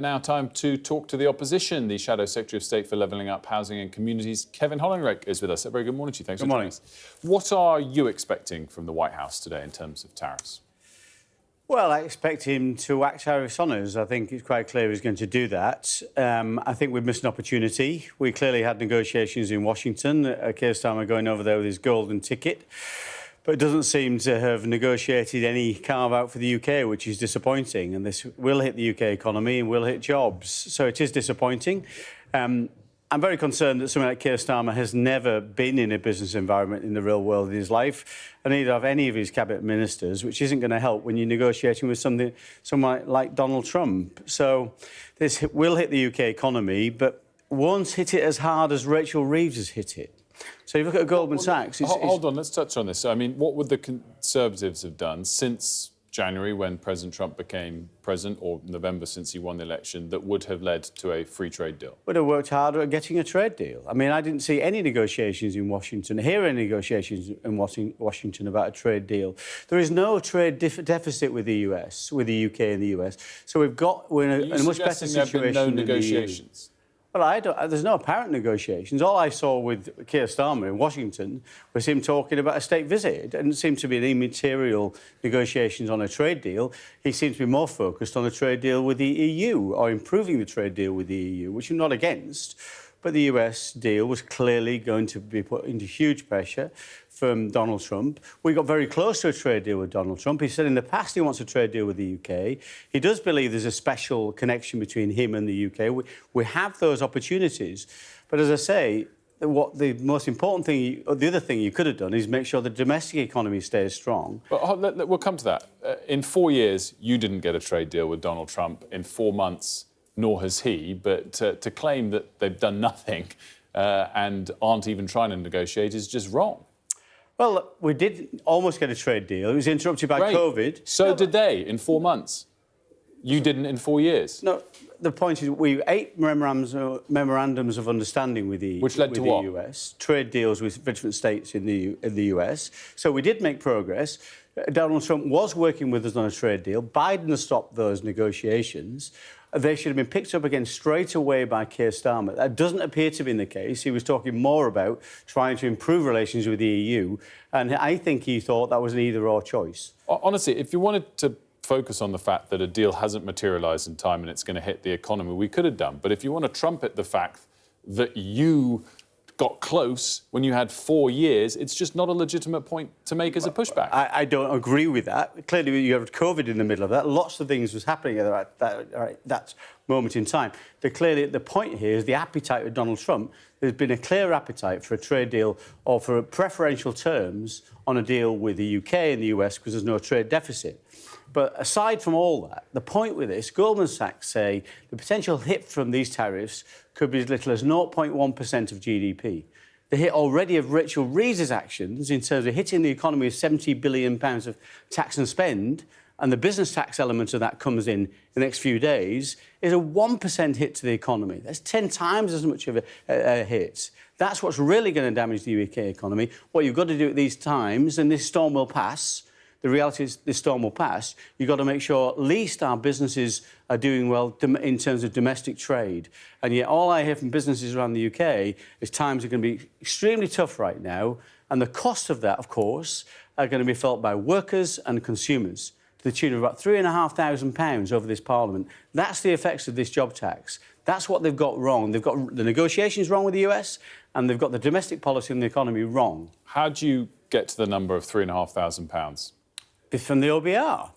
Now time to talk to the opposition. The Shadow Secretary of State for Levelling Up Housing and Communities, Kevin Hollinrake, is with us. A very good morning to you. Thanks for joining us. What are you expecting from the White House today in terms of tariffs? Well, I expect him to act tariffs on us. I think it's quite clear he's going to do that. I think we've missed an opportunity. We clearly had negotiations in Washington. Keir Starmer going over there with his golden ticket, but doesn't seem to have negotiated any carve-out for the UK, which is disappointing. And this will hit the UK economy and will hit jobs. So it is disappointing. I'm very concerned that someone like Keir Starmer has never been in a business environment in the real world in his life, and neither have any of his cabinet ministers, which isn't going to help when you're negotiating with someone like Donald Trump. So this will hit the UK economy, but won't hit it as hard as Rachel Reeves has hit it. So you look at Goldman Sachs... Hold on, let's touch on this. I mean, what would the Conservatives have done since January, when President Trump became president, or November since he won the election, that would have led to a free trade deal? Would have worked harder at getting a trade deal. I mean, I didn't see any negotiations in Washington, hear any negotiations in Washington about a trade deal. There is no trade deficit with the US, with the UK and the US. So we're in a much better situation no than negotiations? Well, there's no apparent negotiations. All I saw with Keir Starmer in Washington was him talking about a state visit. It didn't seem to be any material negotiations on a trade deal. He seems to be more focused on a trade deal with the EU, or improving the trade deal with the EU, which I'm not against. But the US deal was clearly going to be put into huge pressure from Donald Trump. We got very close to a trade deal with Donald Trump. He said in the past he wants a trade deal with the UK. He does believe there's a special connection between him and the UK. We have those opportunities. But as I say, what the most important thing, or the other thing you could have done, is make sure the domestic economy stays strong. But we'll come to that. In 4 years, you didn't get a trade deal with Donald Trump. In 4 months, nor has he, but to claim that they've done nothing and aren't even trying to negotiate is just wrong. Well, we did almost get a trade deal. It was interrupted by COVID. So did they in 4 months. You didn't in 4 years. No, the point is we 8 memorandums of understanding with the, which led to what? US, trade deals with different states in the US. So we did make progress. Donald Trump was working with us on a trade deal. Biden stopped those negotiations. They should have been picked up again straight away by Keir Starmer. That doesn't appear to be the case. He was talking more about trying to improve relations with the EU, and I think he thought that was an either-or choice. Honestly, if you wanted to focus on the fact that a deal hasn't materialised in time and it's going to hit the economy, we could have done. But if you want to trumpet the fact that you got close when you had 4 years, it's just not a legitimate point to make as a pushback. I don't agree with that. Clearly, you have COVID in the middle of that. Lots of things was happening at that moment in time. But clearly, the point here is the appetite of Donald Trump. There's been a clear appetite for a trade deal or for preferential terms on a deal with the UK and the US because there's no trade deficit. But aside from all that, the point with this, Goldman Sachs say the potential hit from these tariffs could be as little as 0.1% of GDP. The hit already of Rachel Reeves' actions in terms of hitting the economy with £70 billion of tax and spend, and the business tax element of that comes in the next few days, is a 1% hit to the economy. That's 10 times as much of a hit. That's what's really going to damage the UK economy. What you've got to do at these times, and this storm will pass, the reality is this storm will pass, you've got to make sure at least our businesses are doing well in terms of domestic trade. And yet all I hear from businesses around the UK is times are going to be extremely tough right now, and the cost of that, of course, are going to be felt by workers and consumers to the tune of about £3,500 over this Parliament. That's the effects of this job tax. That's what they've got wrong. They've got the negotiations wrong with the US, and they've got the domestic policy and the economy wrong. How do you get to the number of £3,500? From the OBR.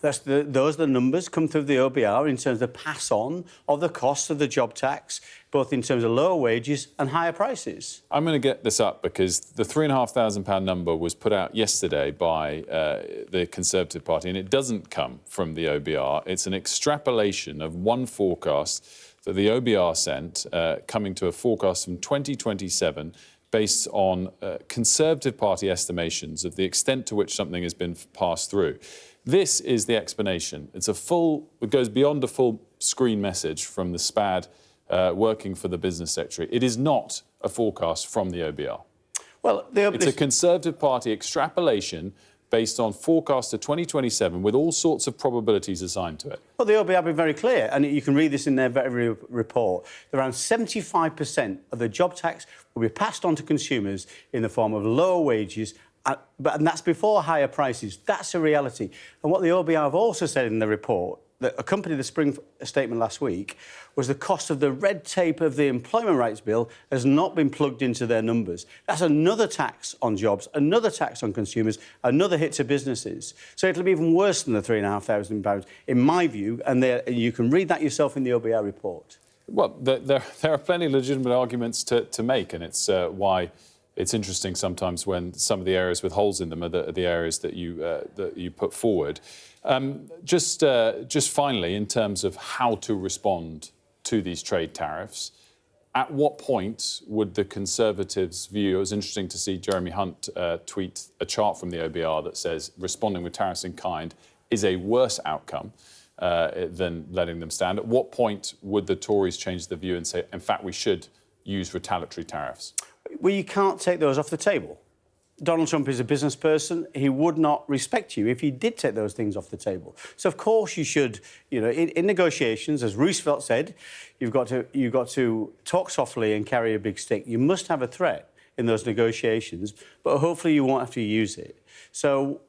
Those are the numbers come through the OBR in terms of pass-on of the cost of the job tax, both in terms of lower wages and higher prices. I'm going to get this up because the £3,500 number was put out yesterday by the Conservative Party, and it doesn't come from the OBR. It's an extrapolation of one forecast that the OBR sent, coming to a forecast from 2027, based on Conservative Party estimations of the extent to which something has been passed through. This is the explanation. It goes beyond a full screen message from the SPAD working for the Business Secretary. It is not a forecast from the OBR. Well, it's a Conservative Party extrapolation based on forecast to 2027 with all sorts of probabilities assigned to it. Well, the OBR have been very clear, and you can read this in their very report. Around 75% of the job tax will be passed on to consumers in the form of lower wages, and that's before higher prices. That's a reality. And what the OBR have also said in the report that accompanied the spring statement last week was the cost of the red tape of the employment rights bill has not been plugged into their numbers. That's another tax on jobs, another tax on consumers, another hit to businesses. So it'll be even worse than the £3,500, in my view, and you can read that yourself in the OBR report. Well, there are plenty of legitimate arguments to make, and it's why it's interesting sometimes when some of the areas with holes in them are the areas that you put forward. Just finally, in terms of how to respond to these trade tariffs, at what point would the Conservatives' view? It was interesting to see Jeremy Hunt tweet a chart from the OBR that says responding with tariffs in kind is a worse outcome than letting them stand. At what point would the Tories change the view and say, in fact, we should use retaliatory tariffs? Well, you can't take those off the table. Donald Trump is a business person. He would not respect you if he did take those things off the table. So, of course, you should, in negotiations, as Roosevelt said, you've got to talk softly and carry a big stick. You must have a threat in those negotiations, but hopefully you won't have to use it. So,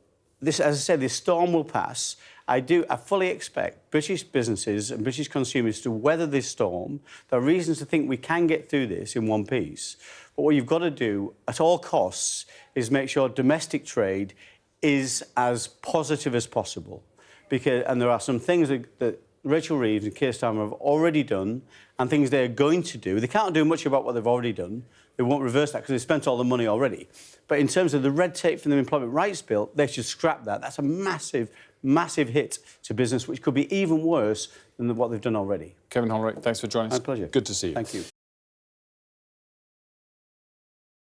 as I said, this storm will pass. I fully expect British businesses and British consumers to weather this storm. There are reasons to think we can get through this in one piece. But what you've got to do at all costs is make sure domestic trade is as positive as possible. And there are some things that Rachel Reeves and Keir Starmer have already done and things they're going to do. They can't do much about what they've already done. They won't reverse that because they've spent all the money already. But in terms of the red tape from the Employment Rights Bill, they should scrap that. That's a massive, massive hit to business, which could be even worse than what they've done already. Kevin Hollinrake, thanks for joining us. My pleasure. Good to see you. Thank you.